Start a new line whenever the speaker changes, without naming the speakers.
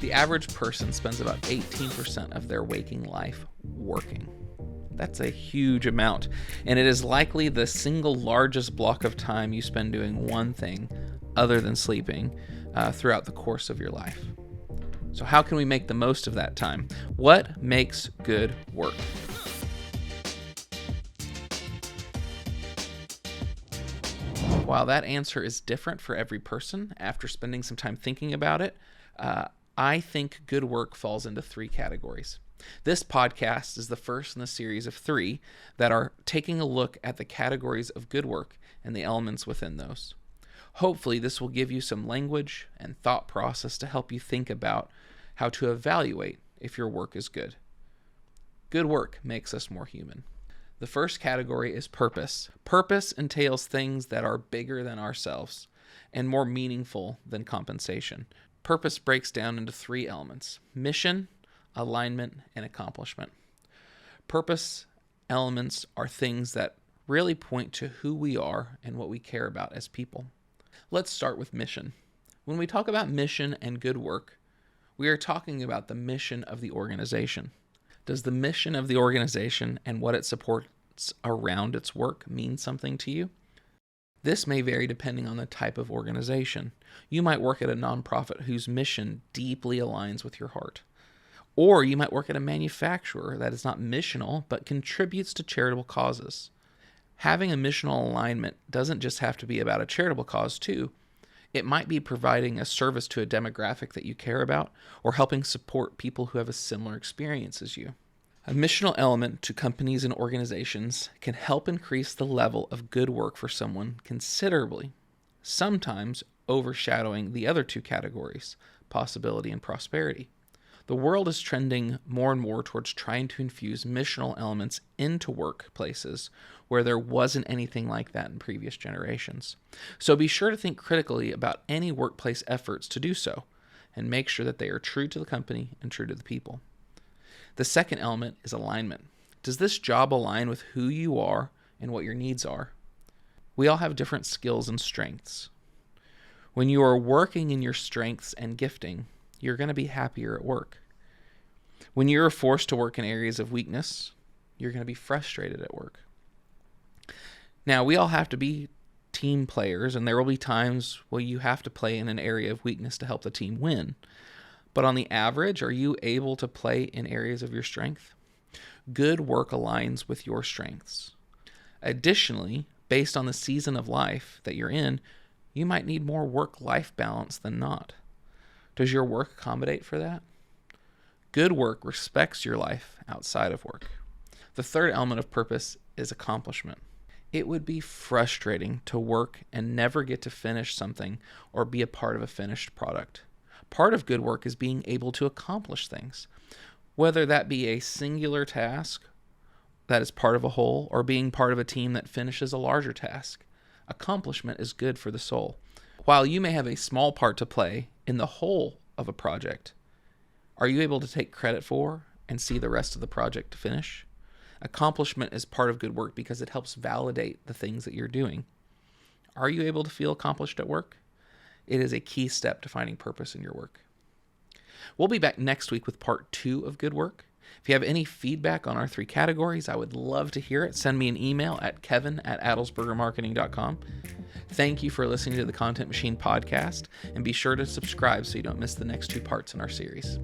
The average person spends about 18% of their waking life working. That's a huge amount, and it is likely the single largest block of time you spend doing one thing other than sleeping throughout the course of your life. So how can we make the most of that time? What makes good work? While that answer is different for every person, after spending some time thinking about it, I think good work falls into 3 categories. This podcast is the first in the series of 3 that are taking a look at the categories of good work and the elements within those. Hopefully, this will give you some language and thought process to help you think about how to evaluate if your work is good. Good work makes us more human. The first category is purpose. Purpose entails things that are bigger than ourselves and more meaningful than compensation. Purpose breaks down into 3 elements: mission, alignment, and accomplishment. Purpose elements are things that really point to who we are and what we care about as people. Let's start with mission. When we talk about mission and good work, we are talking about the mission of the organization. Does the mission of the organization and what it supports around its work mean something to you? This may vary depending on the type of organization. You might work at a nonprofit whose mission deeply aligns with your heart. Or you might work at a manufacturer that is not missional but contributes to charitable causes. Having a missional alignment doesn't just have to be about a charitable cause too. It might be providing a service to a demographic that you care about or helping support people who have a similar experience as you. A missional element to companies and organizations can help increase the level of good work for someone considerably, sometimes overshadowing the other 2 categories, possibility and prosperity. The world is trending more and more towards trying to infuse missional elements into workplaces where there wasn't anything like that in previous generations. So be sure to think critically about any workplace efforts to do so, and make sure that they are true to the company and true to the people. The second element is alignment. Does this job align with who you are and what your needs are? We all have different skills and strengths. When you are working in your strengths and gifting, you're going to be happier at work. When you're forced to work in areas of weakness, you're going to be frustrated at work. Now, we all have to be team players, and there will be times where you have to play in an area of weakness to help the team win. But on the average, are you able to play in areas of your strength? Good work aligns with your strengths. Additionally, based on the season of life that you're in, you might need more work-life balance than not. Does your work accommodate for that? Good work respects your life outside of work. The third element of purpose is accomplishment. It would be frustrating to work and never get to finish something or be a part of a finished product. Part of good work is being able to accomplish things, whether that be a singular task that is part of a whole or being part of a team that finishes a larger task. Accomplishment is good for the soul. While you may have a small part to play in the whole of a project, are you able to take credit for and see the rest of the project to finish? Accomplishment is part of good work because it helps validate the things that you're doing. Are you able to feel accomplished at work? It is a key step to finding purpose in your work. We'll be back next week with part 2 of good work. If you have any feedback on our 3 categories, I would love to hear it. Send me an email at kevin@adelsbergermarketing.com. Thank you for listening to the Content Machine podcast, and be sure to subscribe so you don't miss the next 2 parts in our series.